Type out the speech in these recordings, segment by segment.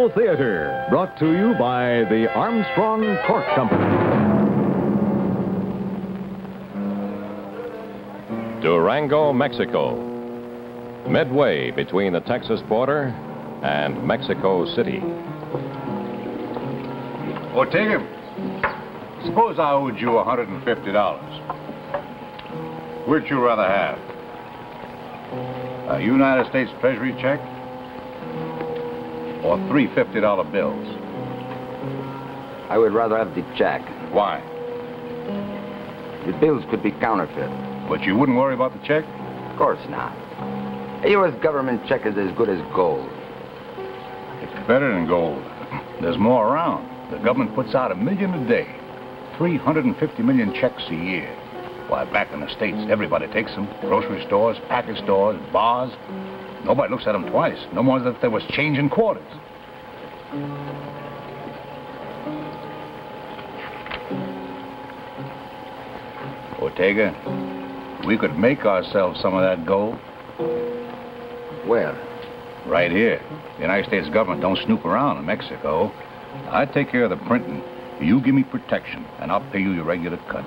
Circle Theater, brought to you by the Armstrong Cork Company. Durango, Mexico. Midway between the Texas border and Mexico City. Oh, take him. Suppose I owed you $150. Which you rather have? A United States Treasury check? Or three $50 bills? I would rather have the check. Why? The bills could be counterfeit. But you wouldn't worry about the check? Of course not. A U.S. government check is as good as gold. It's better than gold. There's more around. The government puts out 1 million a day. 350 million checks a year. Why, back in the States, everybody takes them. Grocery stores, package stores, bars. Nobody looks at them twice. No more than if there was change in quarters. Ortega, we could make ourselves some of that gold. Where? Right here. The United States government don't snoop around in Mexico. I take care of the printing. You give me protection, and I'll pay you your regular cut.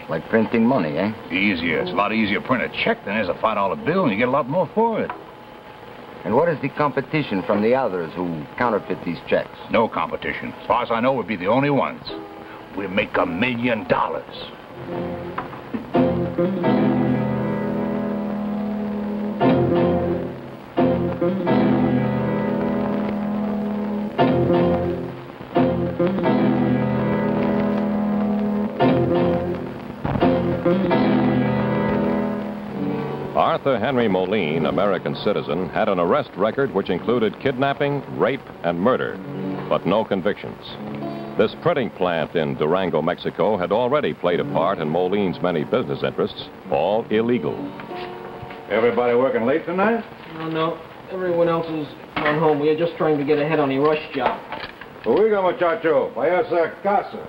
Like printing money, eh? Easier. It's a lot easier to print a check than it is a $5 bill, and you get a lot more for it. And what is the competition from the others who counterfeit these checks? No competition. As far as I know, we'd be the only ones. We'll make $1 million. Arthur Henry Moline, American citizen, had an arrest record which included kidnapping, rape, and murder, but no convictions. This printing plant in Durango, Mexico, had already played a part in Moline's many business interests, all illegal. Everybody working late tonight? No. Everyone else is gone home. We are just trying to get ahead on the rush job. Oiga, muchacho, vaya a casa.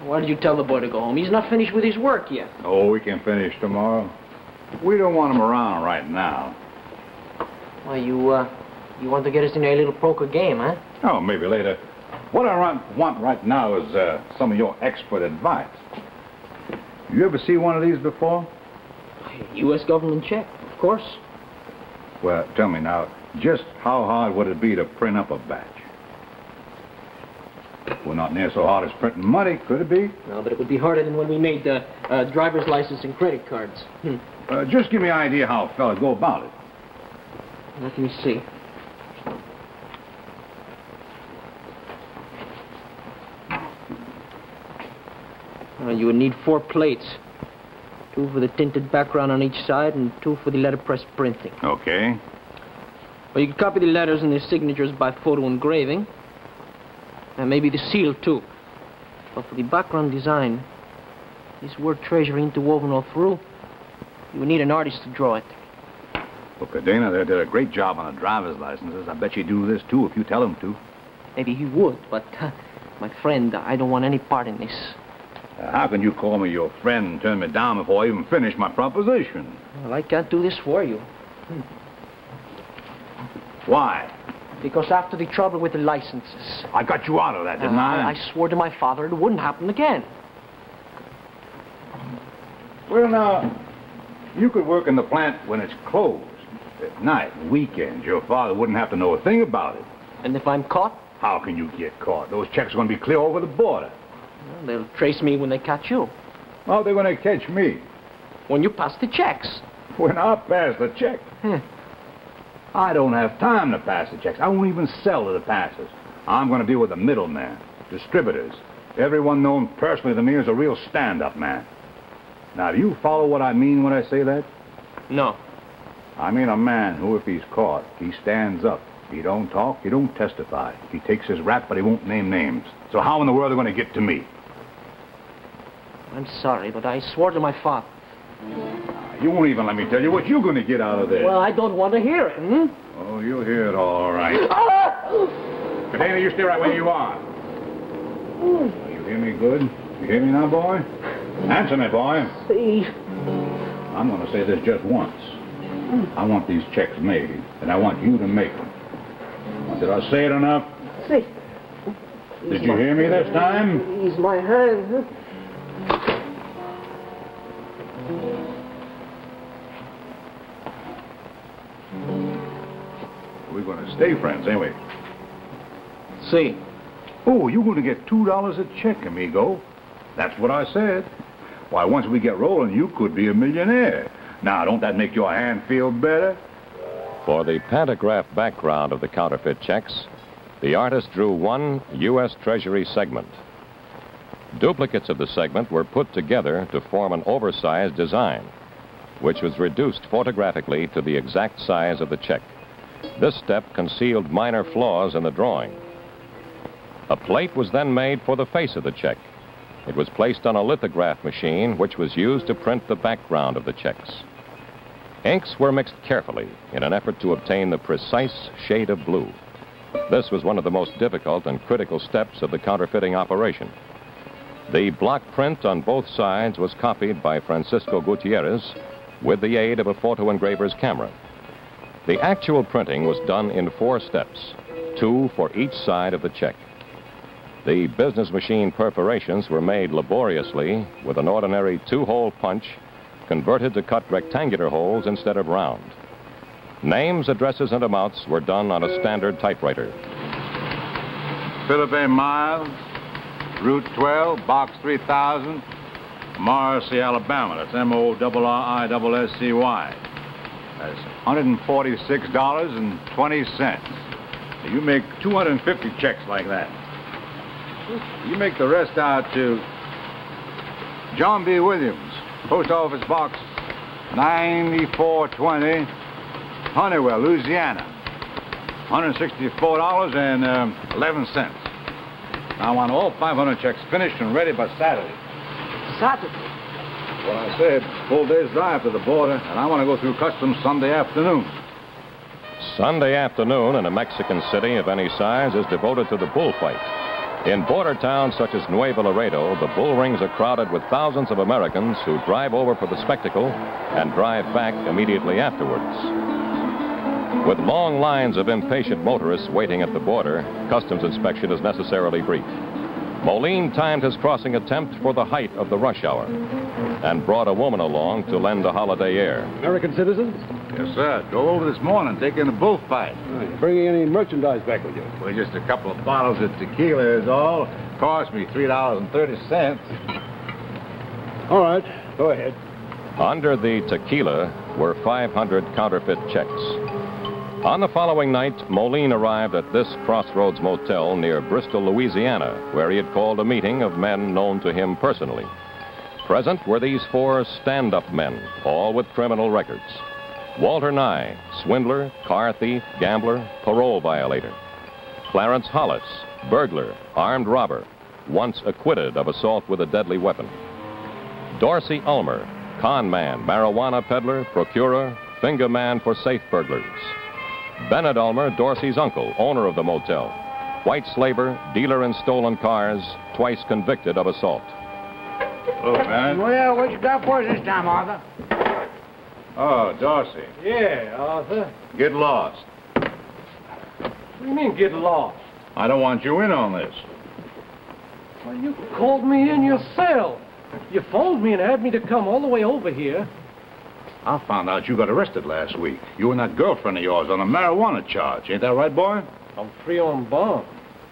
Why did you tell the boy to go home? He's not finished with his work yet. Oh, we can finish tomorrow. We don't want him around right now. Well, you want to get us in a little poker game, huh? Oh, maybe later. What I want right now is some of your expert advice. You ever see one of these before? U.S. government check, of course. Well, tell me now, just how hard would it be to print up a batch? Well, not near so hard as printing money, could it be? No, but it would be harder than when we made driver's license and credit cards. Just give me an idea how a fella go about it. Let me see. You would need 4 plates. 2 for the tinted background on each side and 2 for the letterpress printing. Okay. Well, you could copy the letters and their signatures by photo engraving. And maybe the seal, too. But for the background design, this word treasure interwoven all through, you would need an artist to draw it. Well, Cadena, they did a great job on the driver's licenses. I bet you do this, too, if you tell him to. Maybe he would, but, my friend, I don't want any part in this. How can you call me your friend and turn me down before I even finish my proposition? Well, I can't do this for you. Why? Because after the trouble with the licenses... I got you out of that, didn't I? I swore to my father it wouldn't happen again. Well, now, you could work in the plant when it's closed. At night, weekends, your father wouldn't have to know a thing about it. And if I'm caught? How can you get caught? Those checks are going to be clear over the border. Well, they'll trace me when they catch you. How they're going to catch me? When you pass the checks. When I pass the check? I don't have time to pass the checks. I won't even sell to the passers. I'm going to deal with the middleman, distributors. Everyone known personally to me as a real stand-up man. Now, do you follow what I mean when I say that? No. I mean a man who, if he's caught, he stands up. He don't talk, he don't testify. He takes his rap, but he won't name names. So how in the world are they going to get to me? I'm sorry, but I swore to my father. You won't even let me tell you what you're going to get out of this. Well, I don't want to hear it, Oh, you'll hear it all right. Cadena, you stay right where you are. You hear me good? You hear me now, boy? Answer me, boy. See. I'm going to say this just once. I want these checks made, and I want you to make them. Did I say it enough? Say. Did you hear me this time? Ease my hand, huh? We're going to stay friends, ain't we? See. Oh, you're going to get $2 a check, amigo. That's what I said. Why, once we get rolling, you could be a millionaire. Now, don't that make your hand feel better? For the pantograph background of the counterfeit checks, the artist drew one U.S. Treasury segment. Duplicates of the segment were put together to form an oversized design, which was reduced photographically to the exact size of the check. This step concealed minor flaws in the drawing. A plate was then made for the face of the check. It was placed on a lithograph machine, which was used to print the background of the checks. Inks were mixed carefully in an effort to obtain the precise shade of blue. This was one of the most difficult and critical steps of the counterfeiting operation. The block print on both sides was copied by Francisco Gutierrez with the aid of a photo engraver's camera. The actual printing was done in 4 steps, 2 for each side of the check. The business machine perforations were made laboriously with an ordinary 2-hole punch converted to cut rectangular holes instead of round. Names, addresses, and amounts were done on a standard typewriter. Philip A. Miles, Route 12, Box 3000, Morrissey, Alabama. That's Morrisscy. That's $146.20. You make 250 checks like that. You make the rest out to John B. Williams, Post Office Box 9420, Honeywell, Louisiana. $164.11. I want all 500 checks finished and ready by Saturday. Saturday? What I said, full day's drive to the border, and I want to go through customs Sunday afternoon. Sunday afternoon in a Mexican city of any size is devoted to the bullfight. In border towns such as Nuevo Laredo, the bull rings are crowded with thousands of Americans who drive over for the spectacle and drive back immediately afterwards. With long lines of impatient motorists waiting at the border, customs inspection is necessarily brief. Moline timed his crossing attempt for the height of the rush hour and brought a woman along to lend a holiday air. American citizens? Yes, sir. Drove over this morning, taking a bullfight. You bringing any merchandise back with you? Well, just a couple of bottles of tequila is all. Cost me $3.30. All right, go ahead. Under the tequila were 500 counterfeit checks. On the following night, Moline arrived at this Crossroads Motel near Bristol, Louisiana, where he had called a meeting of men known to him personally. Present were these 4 stand-up men, all with criminal records. Walter Nye, swindler, car thief, gambler, parole violator. Clarence Hollis, burglar, armed robber, once acquitted of assault with a deadly weapon. Dorsey Ulmer, con man, marijuana peddler, procurer, finger man for safe burglars. Bennett Ulmer, Dorsey's uncle, owner of the motel. White slaver, dealer in stolen cars, twice convicted of assault. Hello, Bennett. Well, what you got for us this time, Arthur? Oh, Dorsey. Yeah, Arthur. Get lost. What do you mean, get lost? I don't want you in on this. Well, you called me in yourself. You phoned me and had me to come all the way over here. I found out you got arrested last week. You and that girlfriend of yours on a marijuana charge. Ain't that right, boy? I'm free on bond.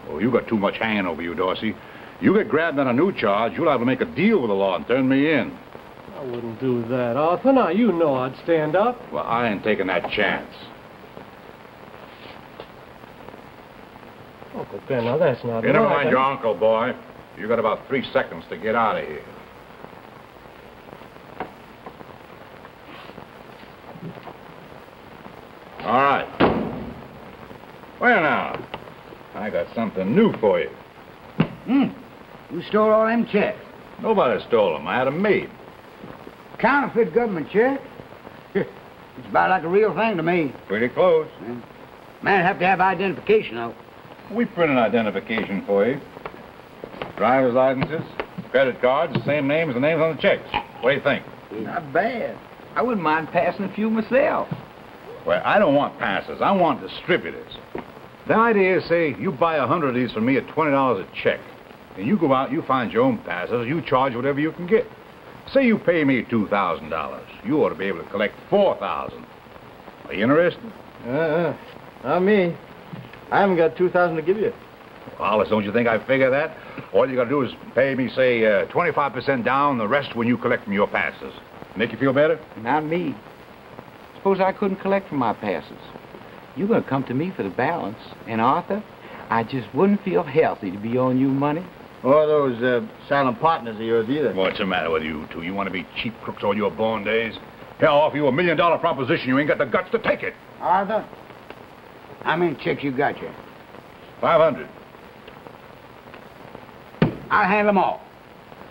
Oh, you got too much hanging over you, Dorsey. You get grabbed on a new charge, you'll have to make a deal with the law and turn me in. I wouldn't do that, Arthur. Now, you know I'd stand up. Well, I ain't taking that chance. Uncle Ben, now that's not You never right. mind your uncle, boy. You got about 3 seconds to get out of here. All right. Well, now, I got something new for you. You stole all them checks. Nobody stole them. I had them made. Counterfeit government check? It's about like a real thing to me. Pretty close. Man, have to have identification, though. We print an identification for you. Driver's licenses, credit cards, the same name as the names on the checks. What do you think? Not bad. I wouldn't mind passing a few myself. Well, I don't want passes. I want distributors. The idea is, say, you buy 100 of these from me at $20 a check. And you go out, you find your own passes, you charge whatever you can get. Say you pay me $2,000. You ought to be able to collect $4,000. Are you interested? Not me. I haven't got $2,000 to give you. Well, Alice, don't you think I figure that? All you got to do is pay me, say, 25% down, the rest when you collect from your passes. Make you feel better? Not me. Suppose I couldn't collect from my passes. You're going to come to me for the balance. And, Arthur, I just wouldn't feel healthy to be owing you money. Or those silent partners of yours either. What's the matter with you two? You want to be cheap crooks all your born days? Here, I'll offer you $1 million proposition. You ain't got the guts to take it. Arthur, how many checks you got here? 500. I'll handle them all.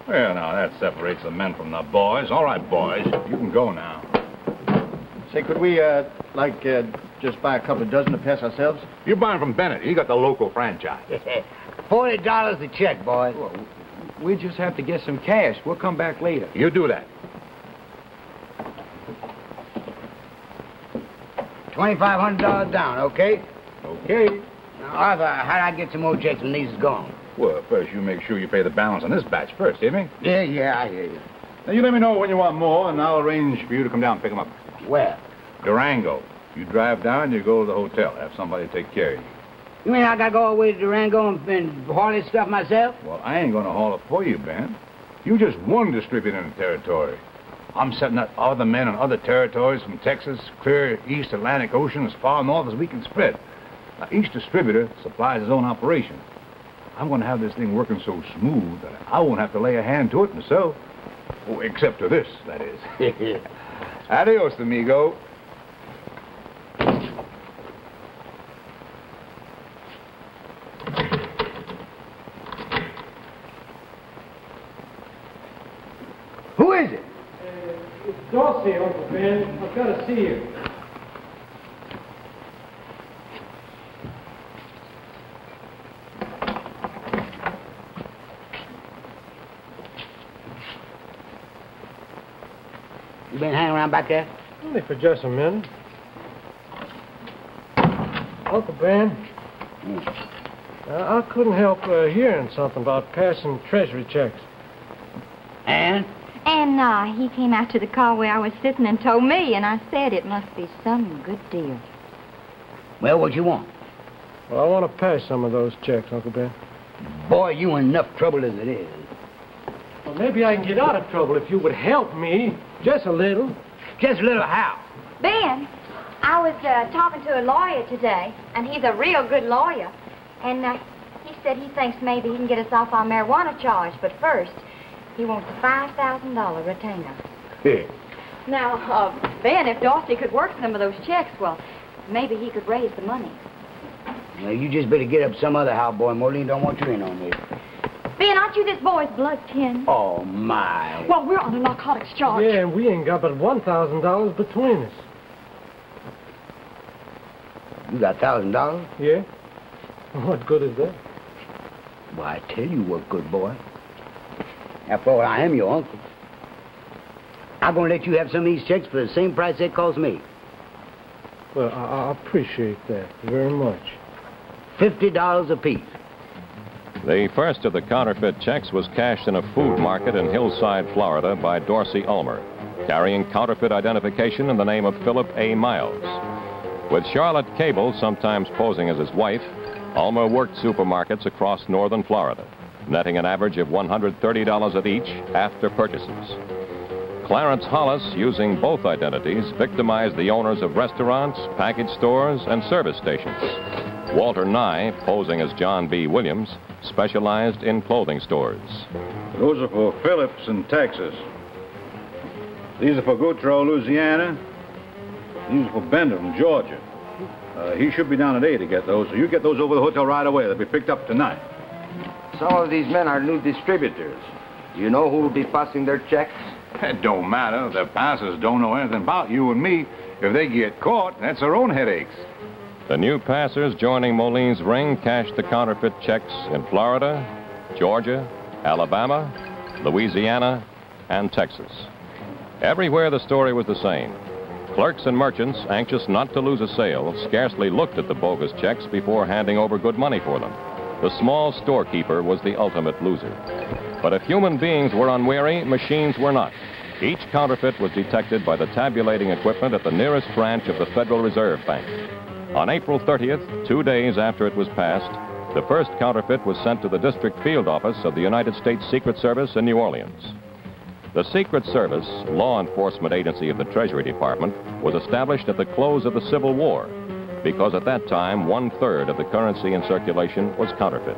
Well, now, that separates the men from the boys. All right, boys, you can go now. Say, could we, just buy a couple of dozen to pass ourselves? You buy 'em from Bennett. He got the local franchise. $40 a check, boys. Well, we just have to get some cash. We'll come back later. You do that. $2,500 down, okay? Okay. Now, Arthur, how'd I get some more checks when these is gone? Well, first you make sure you pay the balance on this batch first, hear me? Yeah, I hear you. Now, you let me know when you want more, and I'll arrange for you to come down and pick them up. Where? Durango. You drive down, you go to the hotel. Have somebody take care of you. You mean I gotta go all the way to Durango and haul this stuff myself? Well, I ain't gonna haul it for you, Ben. You just one distributor in the territory. I'm setting up other men in other territories from Texas, clear East Atlantic Ocean, as far north as we can spread. Now, each distributor supplies his own operation. I'm gonna have this thing working so smooth that I won't have to lay a hand to it myself. Oh, except to this, that is. Adios, amigo. Who is it? It's Dorsey, Uncle Ben. I've got to see you. You been hanging around back there? Only for just a minute. Uncle Ben, I couldn't help hearing something about passing treasury checks. And? And he came out to the car where I was sitting and told me, and I said it must be some good deal. Well, what you want? Well, I want to pass some of those checks, Uncle Ben. Boy, you in enough trouble as it is. Well, maybe I can get out of trouble if you would help me. Just a little. Just a little how? Ben, I was talking to a lawyer today, and he's a real good lawyer. And he said he thinks maybe he can get us off our marijuana charge, but first, he wants a $5,000 retainer. Yeah. Now, Ben, if Dorsey could work some of those checks, well, maybe he could raise the money. Well, you just better get up some other how, boy. Moline don't want you in on this. Ben, aren't you this boy's blood kin? Oh, my. Well, we're on a narcotics charge. Yeah, and we ain't got but $1,000 between us. You got $1,000? Yeah? What good is that? Well, I tell you what good, boy. After all, I am your uncle. I'm going to let you have some of these checks for the same price they cost me. Well, I appreciate that very much. $50 apiece. The first of the counterfeit checks was cashed in a food market in Hillside, Florida by Dorsey Ulmer, carrying counterfeit identification in the name of Philip A. Miles. With Charlotte Cable sometimes posing as his wife, Ulmer worked supermarkets across northern Florida, netting an average of $130 at each after purchases. Clarence Hollis, using both identities, victimized the owners of restaurants, package stores, and service stations. Walter Nye, posing as John B. Williams, specialized in clothing stores. Those are for Phillips in Texas. These are for Gautreaux, Louisiana. These are for Bender from Georgia. He should be down today to get those, so you get those over the hotel right away. They'll be picked up tonight. Some of these men are new distributors. Do you know who will be passing their checks? It don't matter. Their passes don't know anything about you and me. If they get caught, that's their own headaches. The new passers joining Moline's ring cashed the counterfeit checks in Florida, Georgia, Alabama, Louisiana, and Texas. Everywhere the story was the same. Clerks and merchants, anxious not to lose a sale, scarcely looked at the bogus checks before handing over good money for them. The small storekeeper was the ultimate loser. But if human beings were unwary, machines were not. Each counterfeit was detected by the tabulating equipment at the nearest branch of the Federal Reserve Bank. On April 30th, 2 days after it was passed, the first counterfeit was sent to the district field office of the United States Secret Service in New Orleans. The Secret Service, law enforcement agency of the Treasury Department, was established at the close of the Civil War because at that time 1/3 of the currency in circulation was counterfeit.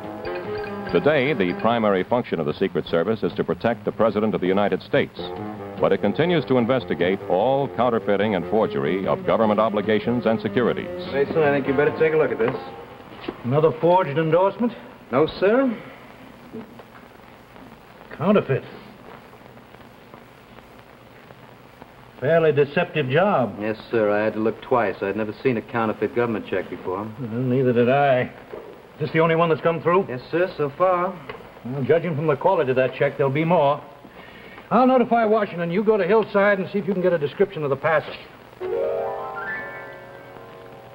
Today, the primary function of the Secret Service is to protect the President of the United States, but it continues to investigate all counterfeiting and forgery of government obligations and securities. Mason, I think you better take a look at this. Another forged endorsement? No, sir. Counterfeit. Fairly deceptive job. Yes, sir. I had to look twice. I'd never seen a counterfeit government check before. Well, neither did I. Is this the only one that's come through? Yes, sir, so far. Well, judging from the quality of that check, there'll be more. I'll notify Washington. You go to Hillside and see if you can get a description of the passer.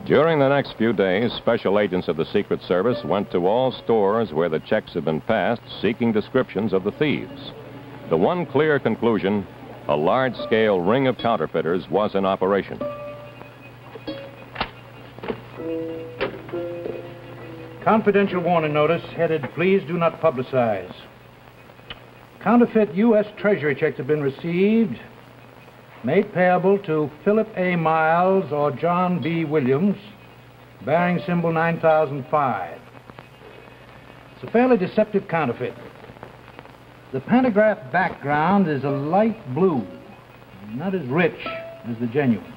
During the next few days, special agents of the Secret Service went to all stores where the checks had been passed, seeking descriptions of the thieves. The one clear conclusion: a large-scale ring of counterfeiters was in operation. Confidential warning notice headed, "Please do not publicize." Counterfeit U.S. Treasury checks have been received, made payable to Philip A. Miles or John B. Williams, bearing symbol 9005. It's a fairly deceptive counterfeit. The pantograph background is a light blue, not as rich as the genuine.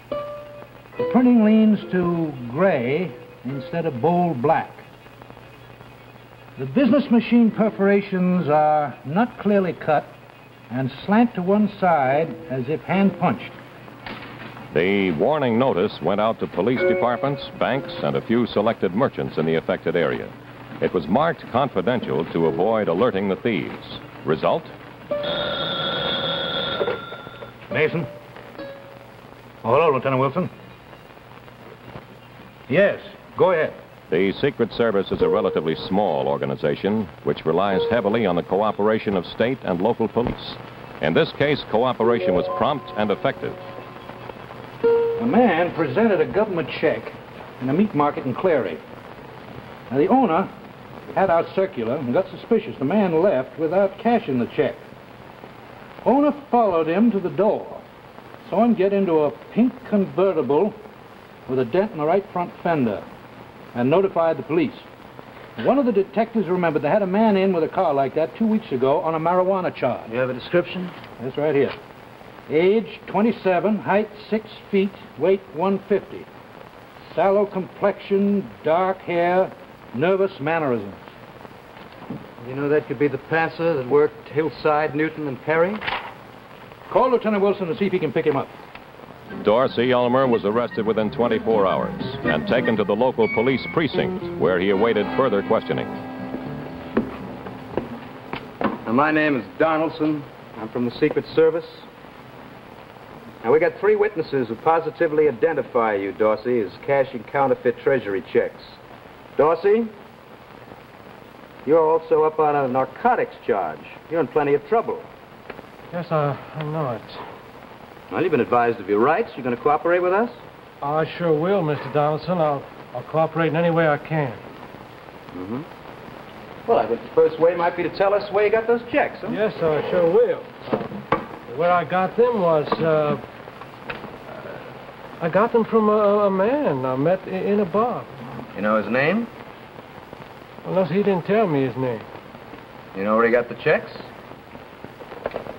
The printing leans to gray instead of bold black. The business machine perforations are not clearly cut and slant to one side as if hand-punched. The warning notice went out to police departments, banks, and a few selected merchants in the affected area. It was marked confidential to avoid alerting the thieves. Result? Mason? Oh, hello, Lieutenant Wilson. Yes, go ahead. The Secret Service is a relatively small organization which relies heavily on the cooperation of state and local police. In this case, cooperation was prompt and effective. A man presented a government check in a meat market in Clary. Now, the owner had out circular and got suspicious. The man left without cashing the check. Owner followed him to the door, saw him get into a pink convertible with a dent in the right front fender, and notified the police. One of the detectives remembered they had a man in with a car like that 2 weeks ago on a marijuana charge. You have a description? That's right here. Age 27, height 6 feet, weight 150. Sallow complexion, dark hair, nervous mannerisms. You know that could be the passer that worked Hillside, Newton, and Perry? Call Lieutenant Wilson to see if he can pick him up. Dorsey Ulmer was arrested within 24 hours and taken to the local police precinct where he awaited further questioning. Now, my name is Donaldson. I'm from the Secret Service. Now, we got 3 witnesses who positively identify you, Dorsey, as cashing counterfeit treasury checks. Dorsey, you're also up on a narcotics charge. You're in plenty of trouble. Yes, I know it. Well, you've been advised of your rights. You going to cooperate with us? I sure will, Mr. Donaldson. I'll cooperate in any way I can. Mm-hmm. Well, I think the first way might be to tell us where you got those checks, huh? Yes, I sure will. Where I got them was, I got them from a man I met in a bar. You know his name? Well, no, he didn't tell me his name. You know where he got the checks?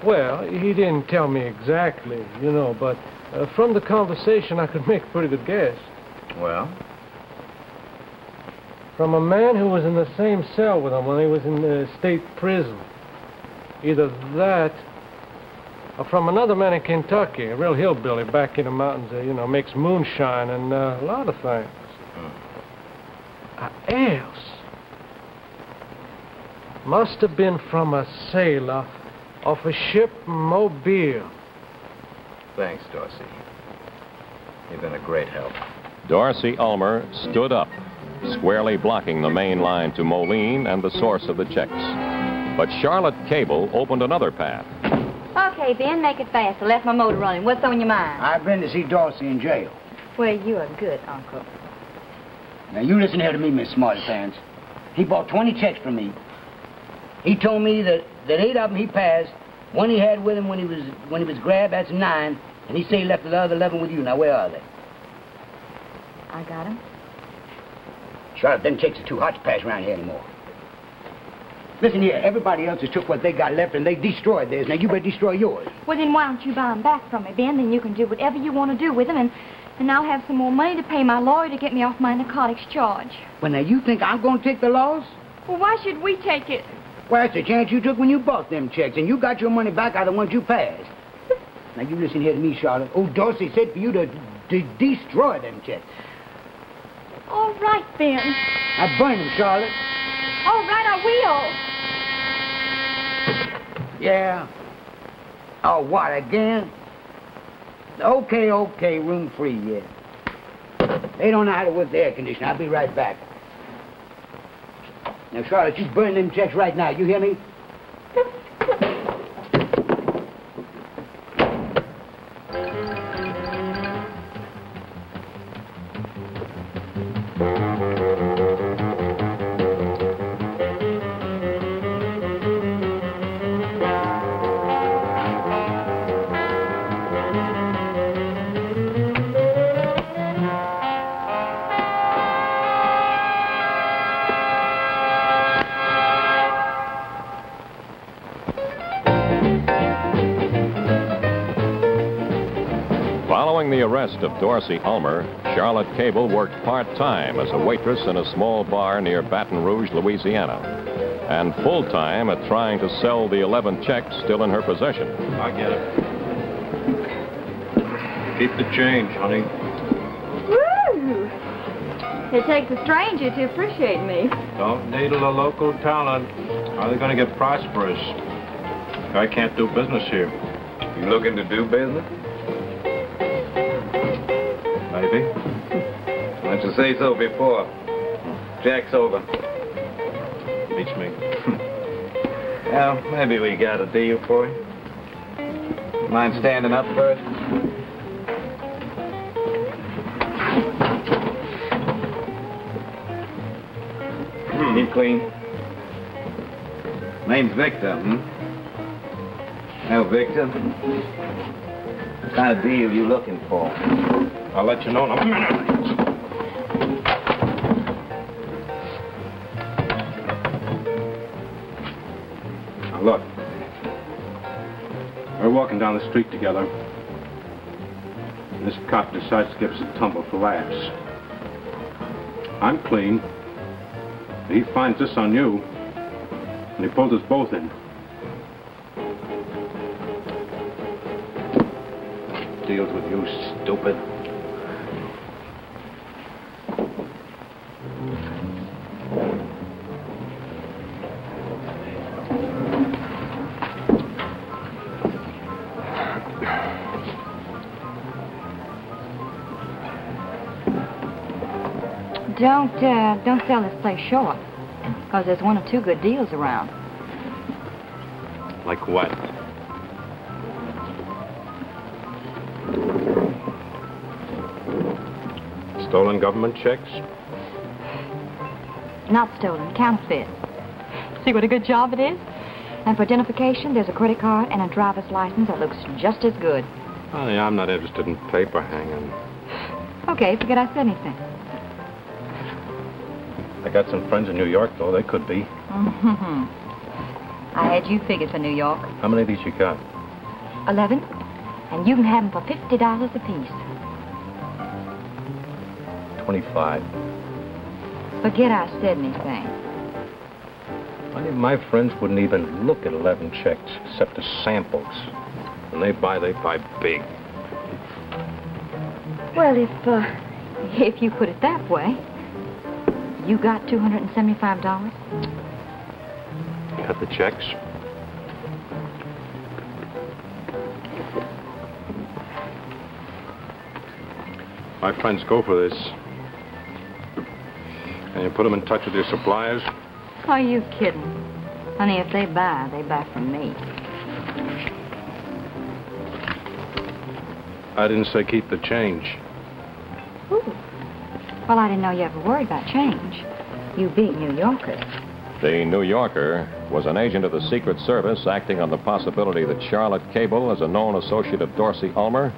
Well, he didn't tell me exactly, you know, but from the conversation, I could make a pretty good guess. Well? From a man who was in the same cell with him when he was in the state prison. Either that, or from another man in Kentucky, a real hillbilly back in the mountains, you know, makes moonshine and a lot of things. Else must have been from a sailor off a ship in Mobile. Thanks, Dorsey. You've been a great help. Dorsey Ulmer stood up, squarely blocking the main line to Moline and the source of the checks. But Charlotte Cable opened another path. Okay, Ben, make it fast. I left my motor running. What's on your mind? I've been to see Dorsey in jail. Well, you're a good uncle. Now, you listen here to me, Miss Smarty Pants. He bought 20 checks from me. He told me that 8 of them he passed. One he had with him when he was grabbed, that's 9. And he said he left the other 11 with you. Now, where are they? I got him. Charlotte, them checks are too hot to pass around here anymore. Listen here, everybody else has took what they got left and they destroyed theirs. Now, you better destroy yours. Well, then why don't you buy them back from me, Ben? Then you can do whatever you want to do with them, and I'll have some more money to pay my lawyer to get me off my narcotics charge. Well, now, you think I'm going to take the loss? Well, why should we take it? Well, that's the chance you took when you bought them checks, and you got your money back out of the ones you passed. Now, you listen here to me, Charlotte. Old Dorsey said for you to destroy them checks. All right, Ben. Now, burn them, Charlotte. All right, I will. Yeah. Oh, what, again? Okay, room free, yeah. They don't know how to work the air conditioner. I'll be right back. Now, Charlotte, you burn them checks right now. You hear me? Following the arrest of Dorsey Ulmer, Charlotte Cable worked part-time as a waitress in a small bar near Baton Rouge, Louisiana, and full-time at trying to sell the 11 checks still in her possession. I get it. Keep the change, honey. Woo! It takes a stranger to appreciate me. Don't needle a local talent. How are they going to get prosperous? I can't do business here. You looking to do business? Maybe. Why don't you say so before? Jack's over. Beats me. Well, maybe we got a deal for you. Mind standing up first? Keep clean. Name's Victor, Now, Victor, what kind of deal you looking for? I'll let you know in a minute. Now, look. We're walking down the street together. And this cop decides to give us a tumble for laughs. I'm clean. He finds this on you, and he pulls us both in. Deals with you, stupid. Don't sell this place short, because there's 1 or 2 good deals around. Like what? Stolen government checks? Not stolen, counterfeit. See what a good job it is? And for identification, there's a credit card and a driver's license that looks just as good. Honey, I'm not interested in paper hanging. Okay, forget I said anything. I got some friends in New York, though. They could be. I had you figured for New York. How many of these you got? 11. And you can have them for $50 apiece. 25. Forget I said anything. Many of my friends wouldn't even look at 11 checks, except as samples. When they buy big. Well, if you put it that way, you got $275? Cut the checks. My friends go for this. Can you put them in touch with your suppliers? Are you kidding? Honey, if they buy from me. I didn't say keep the change. Ooh. Well, I didn't know you ever worried about change. You big New Yorkers. The New Yorker was an agent of the Secret Service acting on the possibility that Charlotte Cable, as a known associate of Dorsey Ulmer,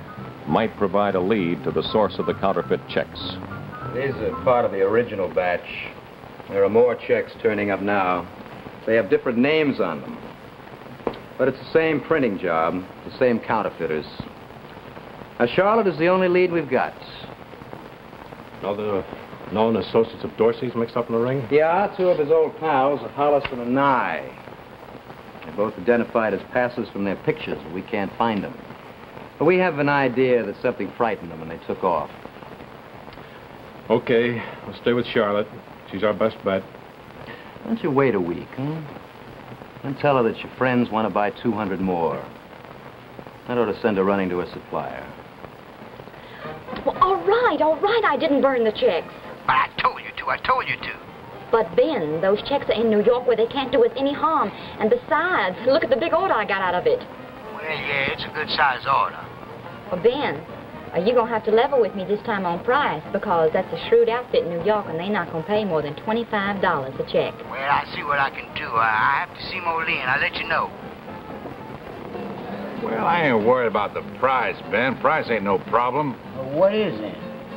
might provide a lead to the source of the counterfeit checks. These are part of the original batch. There are more checks turning up now. They have different names on them. But it's the same printing job, the same counterfeiters. Now, Charlotte is the only lead we've got. Other known associates of Dorsey's mixed up in the ring? Yeah, two of his old pals, a Hollis and a Nye. They're both identified as passers from their pictures, but we can't find them. But we have an idea that something frightened them and they took off. Okay, we'll stay with Charlotte. She's our best bet. Why don't you wait a week, huh? And tell her that your friends want to buy 200 more. That ought to send her running to her supplier. Well, all right, I didn't burn the checks. But I told you to. But, Ben, those checks are in New York where they can't do us any harm. And besides, look at the big order I got out of it. Well, yeah, it's a good-sized order. Well, Ben, you're going to have to level with me this time on price because that's a shrewd outfit in New York and they're not going to pay more than $25 a check. Well, I'll see what I can do. I have to see Moline. I'll let you know. Well, I ain't worried about the price, Ben. Price ain't no problem. Well, what is it?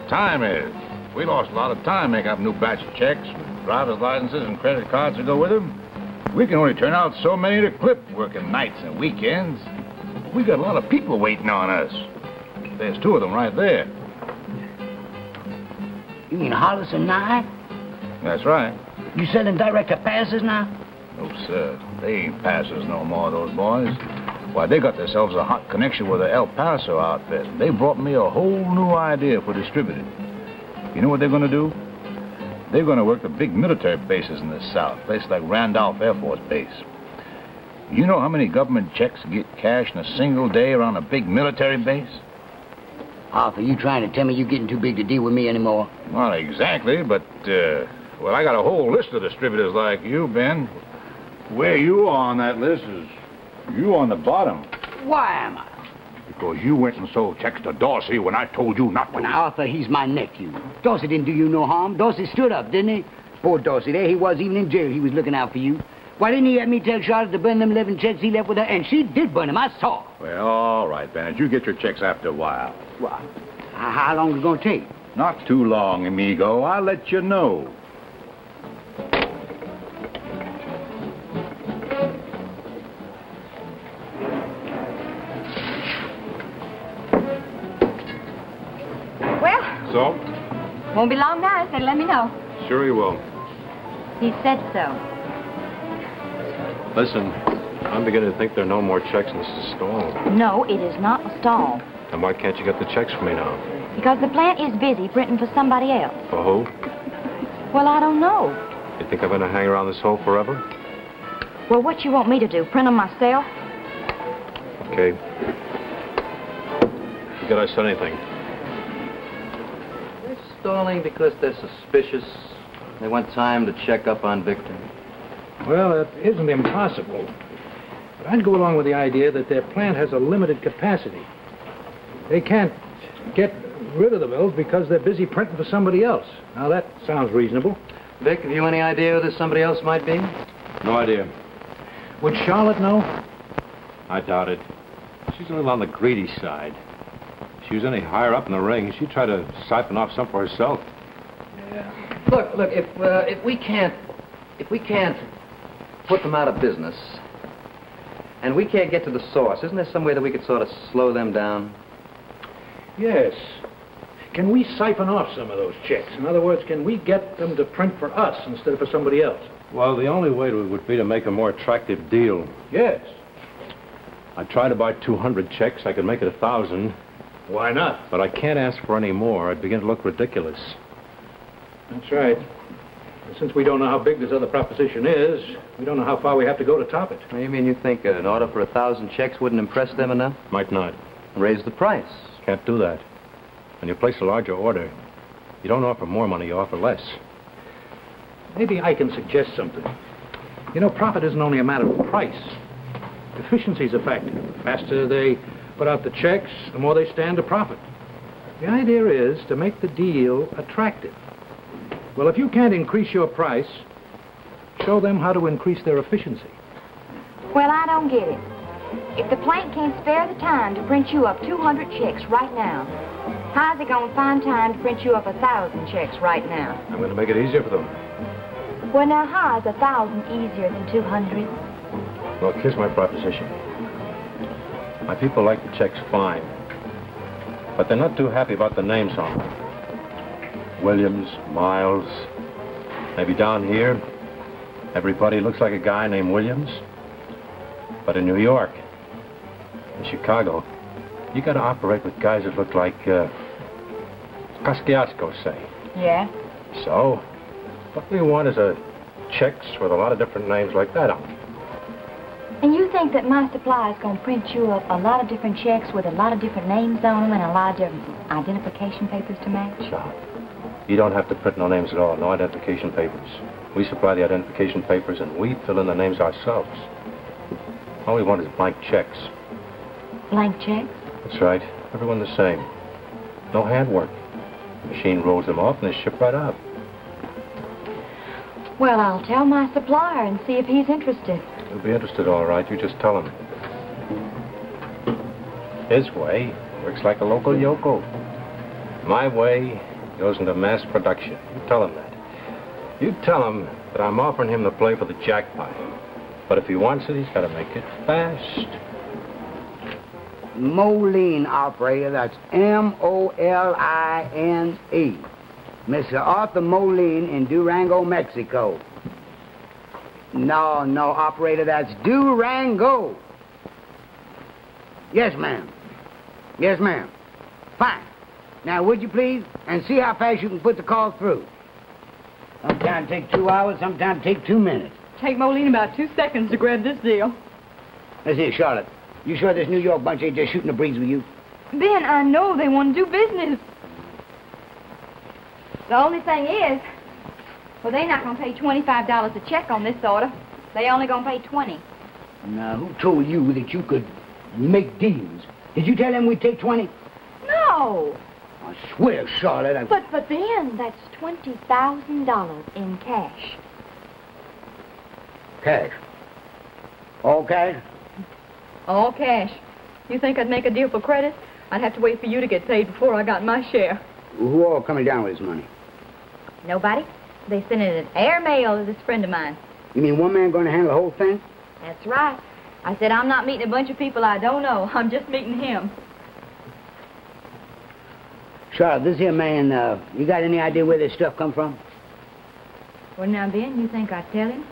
Time is. We lost a lot of time making up a new batch of checks, with driver's licenses and credit cards to go with them. We can only turn out so many to clip, working nights and weekends. We got a lot of people waiting on us. There's two of them right there. You mean Hollis and Nye? That's right. You selling direct to passers now? No, sir. They ain't passers no more, those boys. Why, they got themselves a hot connection with the El Paso outfit. They brought me a whole new idea for distributing. You know what they're going to do? They're going to work the big military bases in the South, places like Randolph Air Force Base. You know how many government checks get cashed in a single day around a big military base? Arthur, you trying to tell me you're getting too big to deal with me anymore? Not exactly, but, well, I got a whole list of distributors like you, Ben. Where you are on that list is you on the bottom. Why am I? Because you went and sold checks to Dorsey when I told you not to. Well, now, Arthur, he's my nephew. Dorsey didn't do you no harm. Dorsey stood up, didn't he? Poor Dorsey, there he was, even in jail, he was looking out for you. Why didn't he have me tell Charlotte to burn them 11 checks he left with her? And she did burn them, I saw. Well, all right, Bennett. You get your checks after a while. Well, how long is it going to take? Not too long, amigo. I'll let you know. Well, So? won't be long now, so let me know. Sure he will. He said so. Listen, I'm beginning to think there are no more checks and this is a stall. No, it is not a stall. And why can't you get the checks for me now? Because the plant is busy printing for somebody else. For who? Well, I don't know. You think I'm going to hang around this hole forever? Well, what you want me to do, print them myself? Okay. Forget I said anything. They're stalling because they're suspicious. They want time to check up on Victor. Well, that isn't impossible. But I'd go along with the idea that their plant has a limited capacity. They can't get rid of the bills because they're busy printing for somebody else. Now, that sounds reasonable. Vic, have you any idea who this somebody else might be? No idea. Would Charlotte know? I doubt it. She's a little on the greedy side. If she was any higher up in the ring, she'd try to siphon off some for herself. Yeah. Look, if we can't put them out of business, and we can't get to the source, isn't there some way that we could sort of slow them down? Yes. Can we siphon off some of those checks? In other words, can we get them to print for us instead of for somebody else? Well, the only way would be to make a more attractive deal. Yes. I'd try to buy 200 checks. I could make it 1,000. Why not? But I can't ask for any more. I'd begin to look ridiculous. That's right. And since we don't know how big this other proposition is, we don't know how far we have to go to top it. You mean you think an order for 1,000 checks wouldn't impress them enough? Might not. Raise the price. Can't do that. When you place a larger order, you don't offer more money, you offer less. Maybe I can suggest something. You know, profit isn't only a matter of price. Efficiency's a factor. The faster they put out the checks, the more they stand to profit. The idea is to make the deal attractive. Well, if you can't increase your price, show them how to increase their efficiency. Well, I don't get it. If the plant can't spare the time to print you up 200 checks right now, how's it going to find time to print you up 1,000 checks right now? I'm going to make it easier for them. Well, now, how is 1,000 easier than 200? Look, here's my proposition. My people like the checks fine, but they're not too happy about the names on them. Williams, Miles, maybe down here, everybody looks like a guy named Williams. But in New York, in Chicago, you got to operate with guys that look like Kosciuszko, say. Yeah? So, what we want is checks with a lot of different names like that on them. And you think that my supply is going to print you up a lot of different checks with a lot of different names on them and a lot of different identification papers to match? No. You don't have to print no names at all, no identification papers. We supply the identification papers and we fill in the names ourselves. All we want is blank checks. Blank checks? That's right. Everyone the same. No handwork. The machine rolls them off and they ship right out. Well, I'll tell my supplier and see if he's interested. He'll be interested, all right. You just tell him. His way works like a local yokel. My way goes into mass production. You tell him that. You tell him that I'm offering him to play for the jackpot. But if he wants it, he's got to make it fast. Moline, operator. That's M-O-L-I-N-E. Mr. Arthur Moline in Durango, Mexico. No, operator, that's Durango. Yes, ma'am. Yes, ma'am. Fine. Now, would you please? And see how fast you can put the call through. Sometimes take 2 hours, sometimes take 2 minutes. Take Moline about 2 seconds to grab this deal. Listen here, Charlotte. You sure this New York bunch ain't just shooting the breeze with you? Ben, I know they want to do business. The only thing is, well, they're not going to pay $25 a check on this order. They only going to pay $20. Now, who told you that you could make deals? Did you tell them we'd take 20? No. I swear, Charlotte, But Ben, that's $20,000 in cash. Cash. All cash? All cash. You think I'd make a deal for credit? I'd have to wait for you to get paid before I got my share. Who all coming down with this money? Nobody. They sent it in air mail to this friend of mine. You mean one man going to handle the whole thing? That's right. I said I'm not meeting a bunch of people I don't know. I'm just meeting him. Charlotte, this here man, you got any idea where this stuff come from? Well, now, Ben, you think I'd tell him?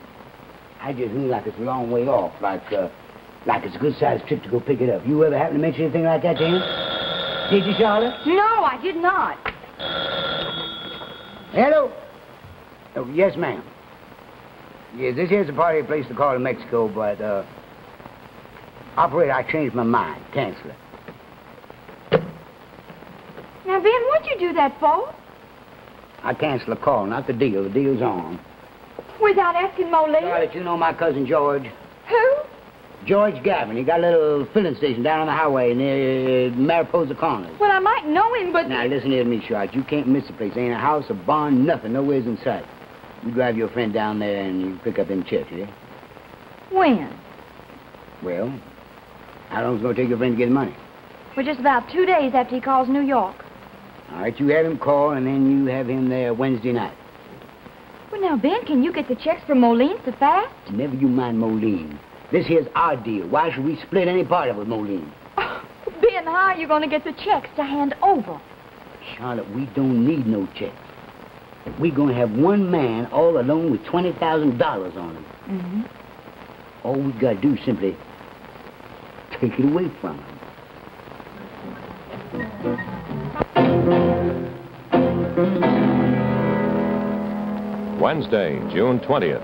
I just mean like it's a long way off, like it's a good-sized trip to go pick it up. You ever happen to mention anything like that to him? Did you, Charlotte? No, I did not. Hello? Oh, yes, ma'am. Yes, this here's a party place to call in Mexico, but, operator, I changed my mind. Cancel it. Now, Ben, what'd you do that for? I cancel the call, not the deal. The deal's on. Without asking Moline? Charlotte, you know my cousin George? Who? George Gavin. He got a little filling station down on the highway near Mariposa Corners. Well, I might know him, but... Now, listen here to me, Charlotte. You can't miss the place. Ain't a house, a barn, nothing. Nowhere's in sight. You drive your friend down there and you pick up them checks, yeah? When? Well, how long's it going to take your friend to get the money? For just about 2 days after he calls New York. All right, you have him call, and then you have him there Wednesday night. Well, now, Ben, can you get the checks from Moline so fast? Never you mind Moline. This here's our deal. Why should we split any part of it with Moline? Oh, Ben, how are you going to get the checks to hand over? Charlotte, we don't need no checks. We're going to have one man all alone with $20,000 on him. Mm-hmm. All we got to do is simply take it away from him. Wednesday, June 20th.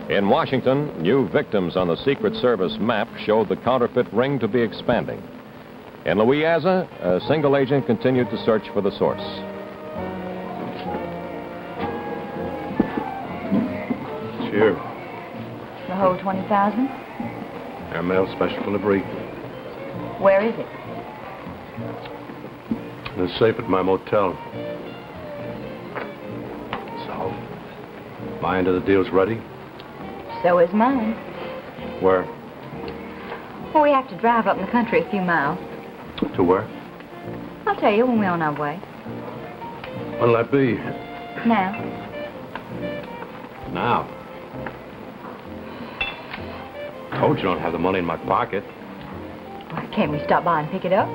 In Washington, new victims on the Secret Service map showed the counterfeit ring to be expanding. In Louisiana, a single agent continued to search for the source. It's you. The whole 20,000? Airmail special delivery. Where is it? In the safe at my motel. So, my end of the deal's ready? So is mine. Where? Well, we have to drive up in the country a few miles. To where? I'll tell you when we're on our way. What'll that be? Now. Now? Told you don't have the money in my pocket. Why, can't we stop by and pick it up?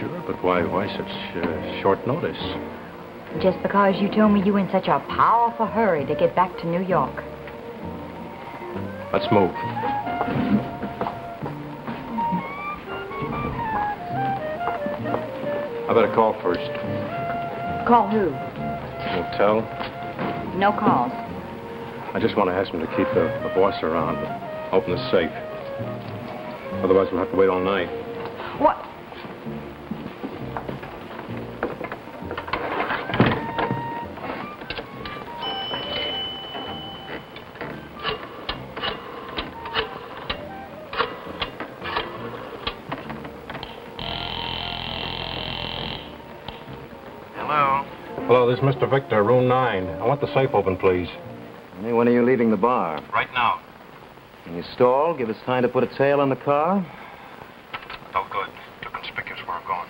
Sure, but why such short notice? Just because you told me you were in such a powerful hurry to get back to New York. Let's move. I better call first. Call who? Motel. No calls. I just want to ask him to keep the boss around, but open the safe. Otherwise, we'll have to wait all night. What? Hello, this is Mr. Victor, room 9. I want the safe open, please. Hey, when are you leaving the bar? Right now. Can you stall? Give us time to put a tail on the car? No good. Too conspicuous where I'm going.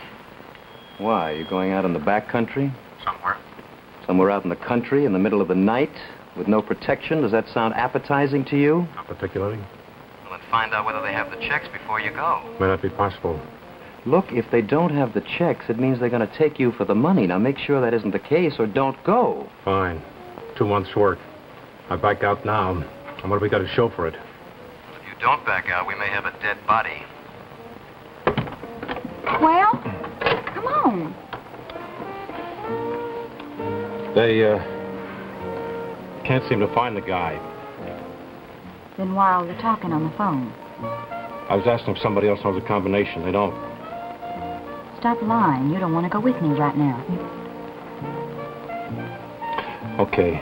Why? You going out in the back country? Somewhere. Somewhere out in the country in the middle of the night with no protection? Does that sound appetizing to you? Not particularly. Well, then find out whether they have the checks before you go. May not be possible. Look, if they don't have the checks, it means they're going to take you for the money. Now, make sure that isn't the case or don't go. Fine. 2 months' work. I back out now. And what have we got to show for it? If you don't back out, we may have a dead body. Well, come on. They, can't seem to find the guy. Then why are they talking on the phone? I was asking if somebody else knows the combination. They don't. Stop lying. You don't want to go with me right now. Okay.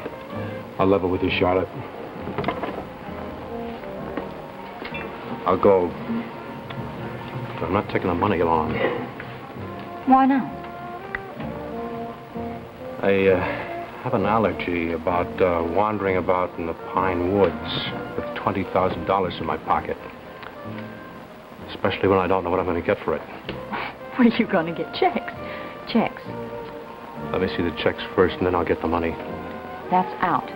I'll level with you, Charlotte. I'll go. But I'm not taking the money along. Why not? I have an allergy about wandering about in the pine woods with $20,000 in my pocket. Especially when I don't know what I'm going to get for it. Where are you going to get checks? Checks. Let me see the checks first, and then I'll get the money. That's out.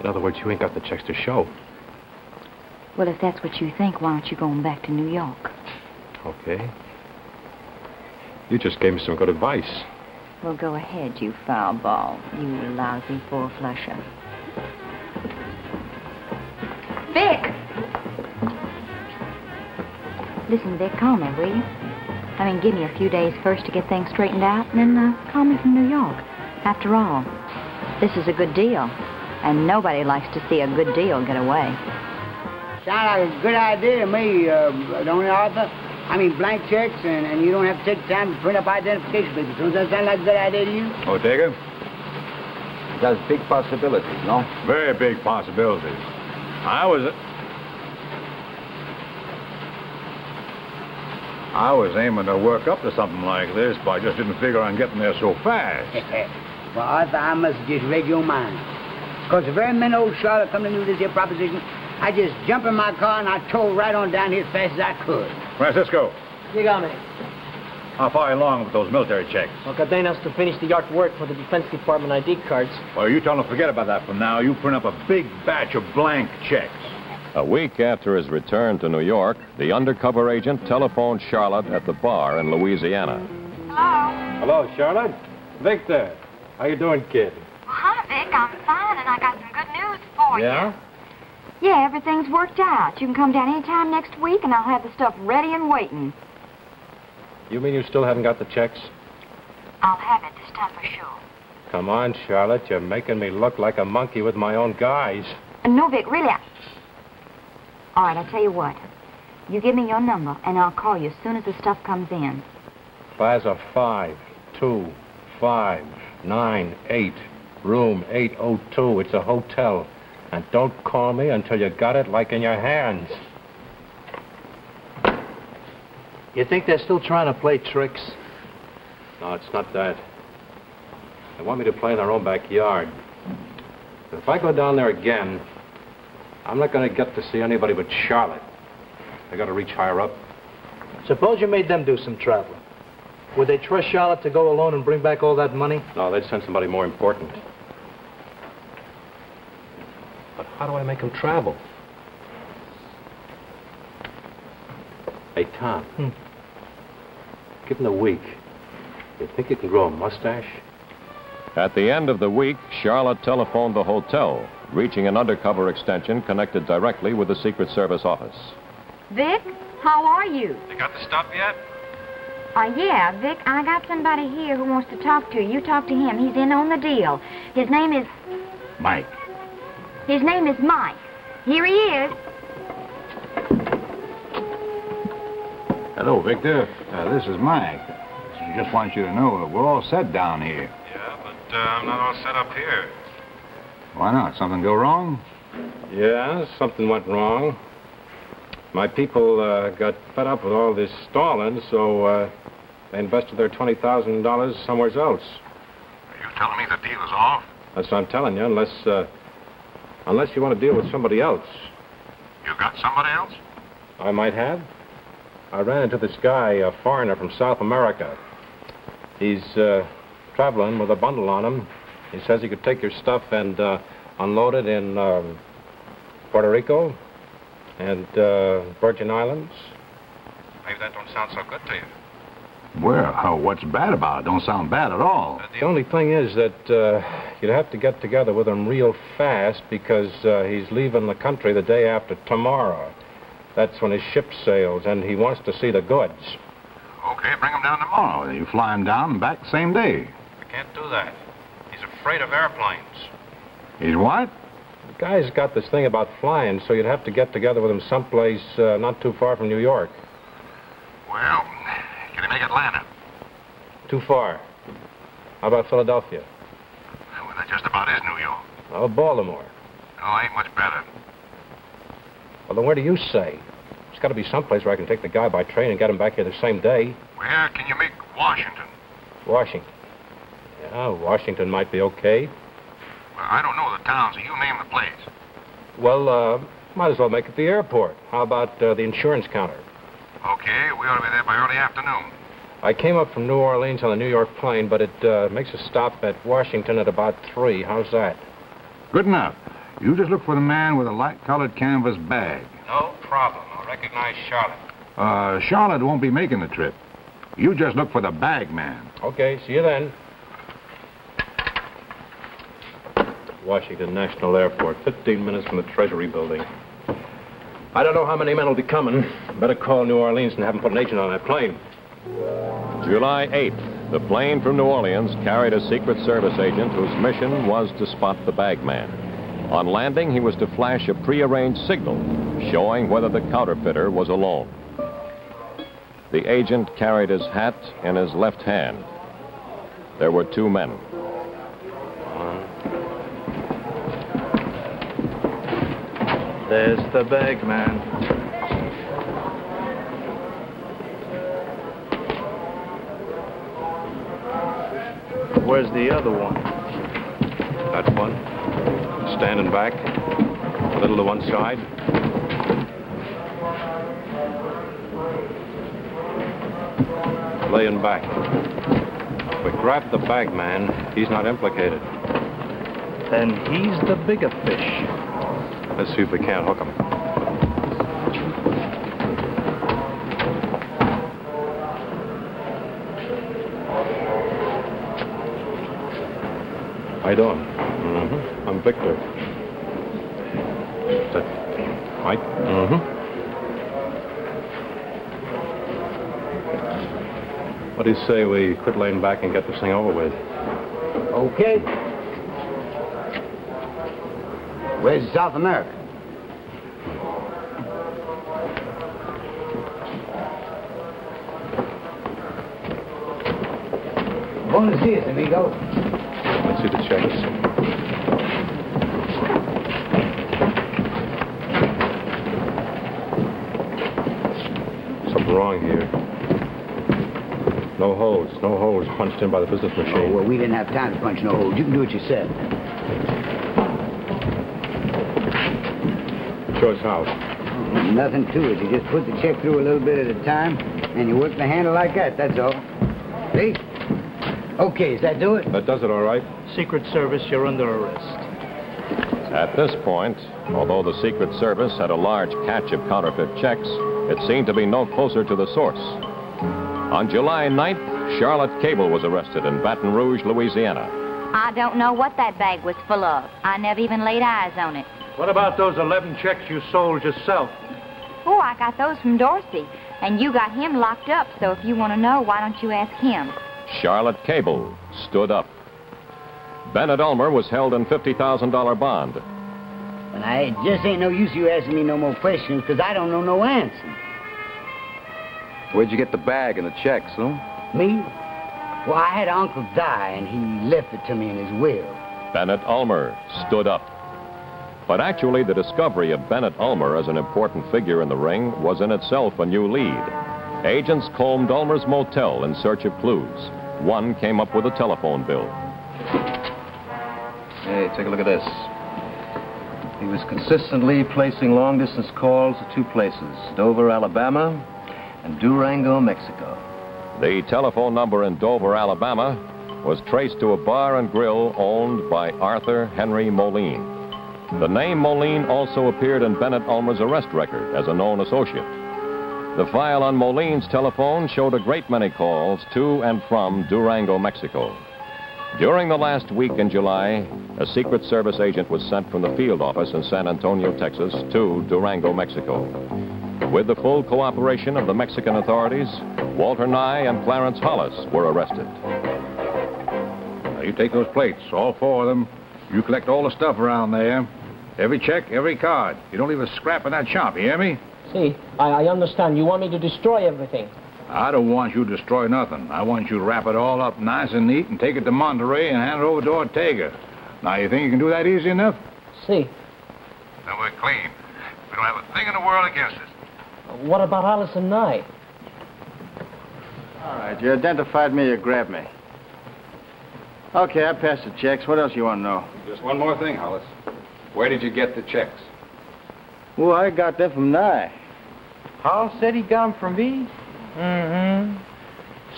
In other words, you ain't got the checks to show. Well, if that's what you think, why aren't you going back to New York? Okay. You just gave me some good advice. Well, go ahead, you foul ball. You lousy four-flusher. Vic! Listen, Vic, call me, will you? I mean, give me a few days first to get things straightened out, and then call me from New York. After all, this is a good deal, and nobody likes to see a good deal get away. Sounds like a good idea to me, don't it, Arthur? I mean, blank checks, and you don't have to take the time to print up identification papers. Does that sound like a good idea to you? Oh, Digger? It has big possibilities, no? Very big possibilities. I was aiming to work up to something like this, but I just didn't figure on getting there so fast. Well, Arthur, I must just read your mind. Because the very minute old Charlotte come to know this here proposition, I just jumped in my car and I tore right on down here as fast as I could. Francisco, You got me. how far are you along with those military checks? Well, Cardenas to finish the artwork for the Defense Department ID cards. Well, you tell them to forget about that for now. You print up a big batch of blank checks. A week after his return to New York, the undercover agent telephoned Charlotte at the bar in Louisiana. Hello? Hello, Charlotte. Victor. How you doing, kid? Hi, Vic. I'm fine, and I got some good news for Yeah? you. Yeah, everything's worked out. You can come down any time next week, and I'll have the stuff ready and waiting. You mean you still haven't got the checks? I'll have it this time for sure. Come on, Charlotte. You're making me look like a monkey with my own guys. No, Vic, really, All right, I'll tell you what. You give me your number, and I'll call you as soon as the stuff comes in. Plaza 52598, room 802. It's a hotel. And don't call me until you got it like in your hands. You think they're still trying to play tricks? No, it's not that. They want me to play in their own backyard. But if I go down there again, I'm not going to get to see anybody but Charlotte. I got to reach higher up. Suppose you made them do some traveling. Would they trust Charlotte to go alone and bring back all that money? No, they'd send somebody more important. But how do I make them travel? Hey, Tom. Give them a week. You think you can grow a mustache? At the end of the week, Charlotte telephoned the hotel, reaching an undercover extension connected directly with the Secret Service office. Vic, how are you? You got the stuff yet? Yeah, Vic, I got somebody here who wants to talk to you. You talk to him. He's in on the deal. His name is... Mike. His name is Mike. Here he is. Hello, Victor. This is Mike. I just want you to know that we're all set down here. Yeah, but I'm not all set up here. Why not? Something go wrong? Yeah, something went wrong. My people got fed up with all this stalling, so they invested their $20,000 somewhere else. Are you telling me the deal is off? That's what I'm telling you, unless you want to deal with somebody else. You got somebody else? I might have. I ran into this guy, a foreigner from South America. He's traveling with a bundle on him. He says he could take your stuff and unload it in Puerto Rico and Virgin Islands. Maybe that don't sound so good to you. Well, what's bad about it? Don't sound bad at all. The only thing is that you'd have to get together with him real fast because he's leaving the country the day after tomorrow. That's when his ship sails, and he wants to see the goods. Okay, bring him down tomorrow. You fly him down and back the same day. I can't do that. He's afraid of airplanes. He's what? The guy's got this thing about flying, so you'd have to get together with him someplace not too far from New York. Well, can he make Atlanta? Too far. How about Philadelphia? Well, that just about is New York. Oh, Baltimore. Oh, ain't much better. Well, then where do you say? There's got to be someplace where I can take the guy by train and get him back here the same day. Where can you make Washington? Washington. Yeah, Washington might be okay. Well, I don't know the town, so you name the place. Well, might as well make it the airport. How about the insurance counter? Okay, we ought to be there by early afternoon. I came up from New Orleans on the New York plane, but it makes a stop at Washington at about 3. How's that? Good enough. You just look for the man with a light-colored canvas bag. No problem. I'll recognize Charlotte. Charlotte won't be making the trip. You just look for the bag man. Okay, see you then. Washington National Airport, 15 minutes from the Treasury building. I don't know how many men will be coming. Better call New Orleans and have them put an agent on that plane. July 8th, the plane from New Orleans carried a Secret Service agent whose mission was to spot the bag man. On landing, he was to flash a prearranged signal showing whether the counterfeiter was alone. The agent carried his hat in his left hand. There were 2 men. There's the bag man. Where's the other one? That one. Standing back, a little to one side. Laying back. If we grab the bag man, he's not implicated. Then he's the bigger fish. Let's see if we can't hook him. How you doing? I'm Victor. Is that Mike? What do you say we quit laying back and get this thing over with? Okay. Where's South America? Buenos dias, amigo. Let's see the checks. Something wrong here. No holes punched in by the business machine. Oh, well, we didn't have time to punch no holes. You can do it yourself. Show us how. Nothing to it. You just put the check through a little bit at a time, and you work the handle like that, that's all. See? Okay, does that do it? That does it all right. Secret Service, you're under arrest. At this point, although the Secret Service had a large catch of counterfeit checks, it seemed to be no closer to the source. On July 9th, Charlotte Cable was arrested in Baton Rouge, Louisiana. I don't know what that bag was full of. I never even laid eyes on it. What about those 11 checks you sold yourself? Oh, I got those from Dorsey. And you got him locked up, so if you want to know, why don't you ask him? Charlotte Cable stood up. Bennett Ulmer was held in $50,000 bond. And I just ain't no use you asking me no more questions, because I don't know no answer. Where'd you get the bag and the checks, huh? Me? Well, I had an uncle die, and he left it to me in his will. Bennett Ulmer stood up. But actually, the discovery of Bennett Ulmer as an important figure in the ring was in itself a new lead. Agents combed Ulmer's motel in search of clues. One came up with a telephone bill. Hey, take a look at this. He was consistently placing long-distance calls to two places, Dover, Alabama, and Durango, Mexico. The telephone number in Dover, Alabama, was traced to a bar and grill owned by Arthur Henry Moline. The name Moline also appeared in Bennett Ulmer's arrest record as a known associate. The file on Moline's telephone showed a great many calls to and from Durango, Mexico. During the last week in July, a Secret Service agent was sent from the field office in San Antonio, Texas, to Durango, Mexico. With the full cooperation of the Mexican authorities, Walter Nye and Clarence Hollis were arrested. Now, you take those plates, all four of them. You collect all the stuff around there. Every check, every card. You don't leave a scrap in that shop, you hear me? See, I understand. You want me to destroy everything. I don't want you to destroy nothing. I want you to wrap it all up nice and neat and take it to Monterey and hand it over to Ortega. Now, you think you can do that easy enough? See. Then we're clean. We don't have a thing in the world against us. What about Hollis and Nye? All right, you identified me, you grabbed me. Okay, I passed the checks. What else you want to know? Just one more thing, Hollis. Where did you get the checks? Well, I got them from Nye. Hall said he got them from me? Mm-hmm.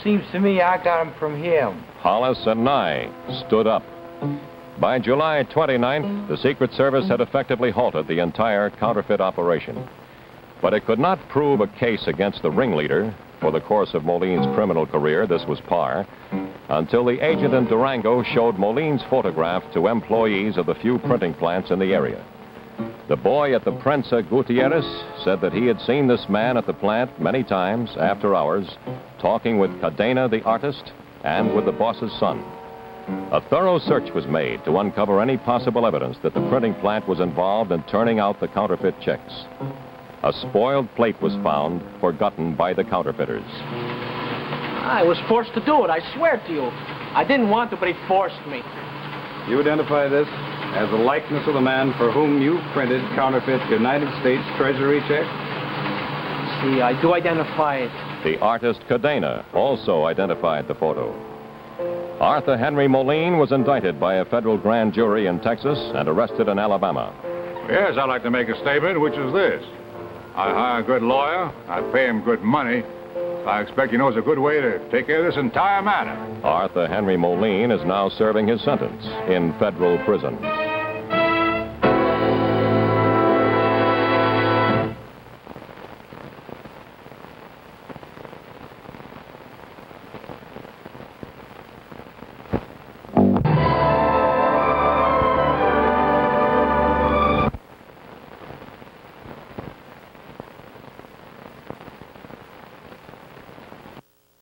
Seems to me I got them from him. Hollis and Nye stood up. By July 29th, the Secret Service had effectively halted the entire counterfeit operation. But it could not prove a case against the ringleader. For the course of Moline's criminal career, this was par, until the agent in Durango showed Moline's photograph to employees of the few printing plants in the area. The boy at the Prensa Gutierrez said that he had seen this man at the plant many times after hours, talking with Cadena, the artist, and with the boss's son. A thorough search was made to uncover any possible evidence that the printing plant was involved in turning out the counterfeit checks. A spoiled plate was found, forgotten by the counterfeiters. I was forced to do it, I swear to you. I didn't want to, but he forced me. You identify this as the likeness of the man for whom you printed counterfeit United States Treasury checks? See, I do identify it. The artist Cadena also identified the photo. Arthur Henry Moline was indicted by a federal grand jury in Texas and arrested in Alabama. Yes, I'd like to make a statement, which is this. I hire a good lawyer. I pay him good money. I expect he knows a good way to take care of this entire matter. Arthur Henry Moline is now serving his sentence in federal prison.